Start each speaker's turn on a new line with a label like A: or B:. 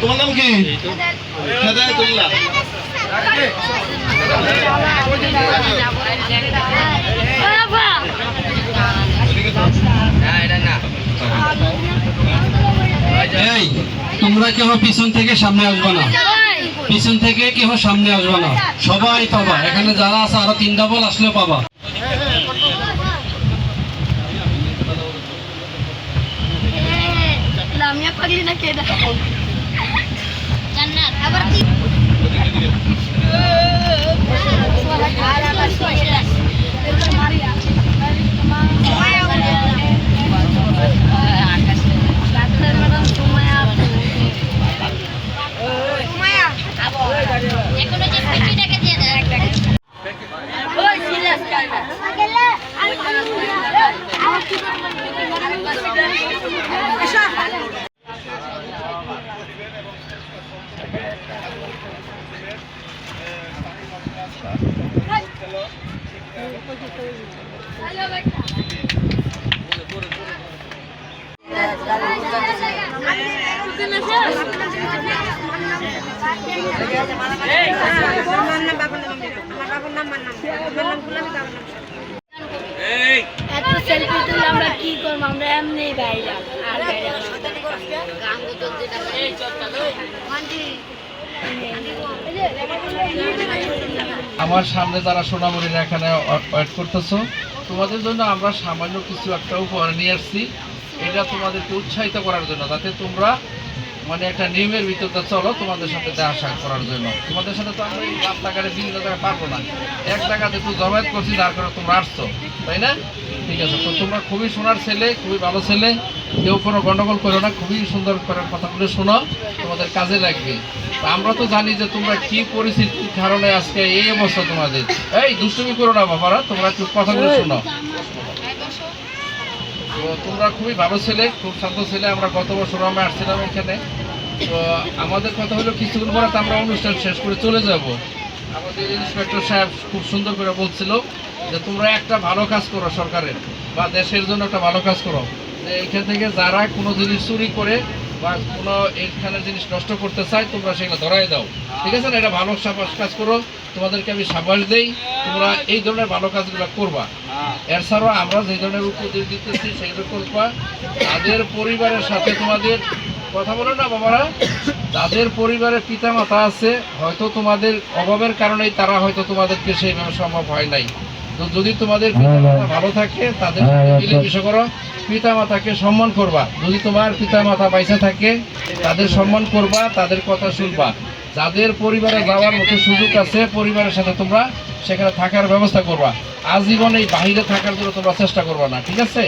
A: তোমার নাম কি? হেদায়েতুল্লাহ।
B: এই তোমরা কেউ পিছন থেকে সামনে আসবে না, পিছন থেকে কেউ সামনে আসবে না, সবাই পাবা। এখানে যারা আছে আরো 3টা বল আসলেও পাবা।
C: লামিয়া পাগলি না কেডা জান্নাত আবার এত সেলফি তুলে আমরা কি করবো? আমরা এমনি বাইরা আর
D: আমার সামনে যারা সোনামণিরা এখানে ওয়েট করতেছো, তোমাদের জন্য আমরা সামান্য কিছু একটা উপহার নিয়ে আসছি। এটা তোমাদেরকে উৎসাহিত করার জন্য, যাতে তোমরা মানে একটা নিয়মের ভিতরটা চলো, তোমাদের সাথে দেখা করার জন্য। তোমাদের সাথে তো আমরা এই রাস্তাঘাটে বিভিন্ন জায়গায় পারবো না, এক জায়গাতে একটু জমায়েত করছি, যার কারণে তোমরা আসছো, তাই না? ঠিক আছে, তো তোমরা খুবই সোনার ছেলে, খুবই ভালো ছেলে, কেউ কোনো গন্ডগোল করো না, খুবই সুন্দর করে কথাগুলো শোনো, তোমাদের কাজে লাগবে। আমরা তো জানি যে তোমরা কি পরিস্থিতির কারণে আজকে এই অবস্থা তোমাদের। এই দুষ্টুমি করো না বাবারা, তোমরা একটু কথাগুলো শোনো। তো তোমরা খুবই ভালো ছেলে, খুব শান্ত ছেলে। আমরা গত বছর আমরা আসছিলাম এখানে। তো আমাদের কথা হলো কিছুক্ষণ পরে তো আমরা অনুষ্ঠান শেষ করে চলে যাব। আমাদের ইন্সপেক্টর সাহেব খুব সুন্দর করে বলছিল যে তোমরা একটা ভালো কাজ করো, সরকারের বা দেশের জন্য একটা ভালো কাজ করো। যে এখান থেকে যারা কোনো জিনিস চুরি করে বা কোনো এখানে জিনিস নষ্ট করতে চায়, তোমরা সেগুলো ধরাই দাও। ঠিক আছে না? এটা ভালো কাজ করো, তোমাদেরকে আমি সাবাস দেই। তোমরা এই ধরনের ভালো কাজগুলো করবা। এছাড়াও আমরা যে ধরনের উপদেশ দিতেছি সেগুলো করবা। তাদের পরিবারের সাথে তোমাদের কথা বলো না বাবারা, যাদের পরিবারের পিতা মাতা আছে, হয়তো তোমাদের অভাবের কারণেই তারা হয়তো তোমাদেরকে সেইভাবে সম্ভব হয় নাই। তো যদি তোমাদের পিতা মাতা ভালো থাকে, তাদের মিলেমিশে করো, পিতা মাতাকে সম্মান করবা। যদি তোমার পিতা মাতা পয়সা থাকে, তাদের সম্মান করবা, তাদের কথা শুনবা। যাদের পরিবারে যাওয়ার মতো সুযোগ আছে, পরিবারের সাথে তোমরা সেখানে থাকার ব্যবস্থা করবা। আজীবন এই বাহিরে থাকার জন্য তোমরা চেষ্টা করবা না, ঠিক আছে?